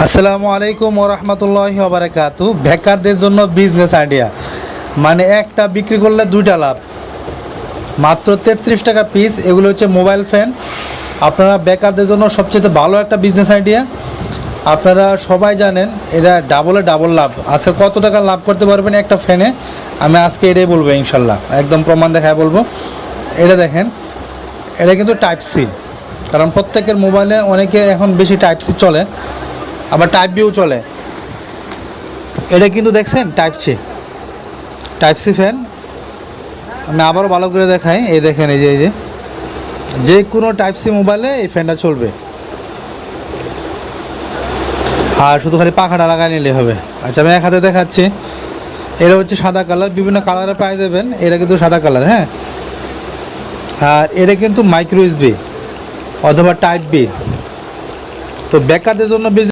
আসসালামু আলাইকুম ওয়া রাহমাতুল্লাহি ওয়া বারাকাতু। বেকারদের জন্য বিজনেস আইডিয়া, মানে একটা বিক্রি করলে দুইটা লাভ, মাত্র 33 টাকা পিস। এগুলো হচ্ছে মোবাইল ফ্যান। আপনারা বেকারদের জন্য সবচেয়ে ভালো একটা বিজনেস আইডিয়া। আপনারা সবাই জানেন এটা ডাবল লাভ। আজকে কত টাকা লাভ করতে পারবেন একটা ফ্যানে, আমি আজকে এটাই বলবো ইনশাল্লাহ, একদম প্রমাণ দেখায় বলবো। এটা দেখেন, এটা কিন্তু টাইপ সি, কারণ প্রত্যেকের মোবাইলে অনেকে এখন বেশি টাইপ সি চলে, আবার টাইপ বিও চলে। এটা কিন্তু দেখছেন টাইপ সি ফ্যান। আমি আবারও ভালো করে দেখাই, এই দেখেন, এই যে কোনো টাইপ সি মোবাইলে এই ফ্যানটা চলবে, আর শুধু খালি পাখাটা লাগাই নিলে হবে। আচ্ছা, আমি এক হাতে দেখাচ্ছি। এটা হচ্ছে সাদা কালার, বিভিন্ন কালারে পাই দেবেন। এটা কিন্তু সাদা কালার, হ্যাঁ। আর এটা কিন্তু মাইক্রো ইউএসবি অথবা টাইপ বি। তো বেকারদের জন্য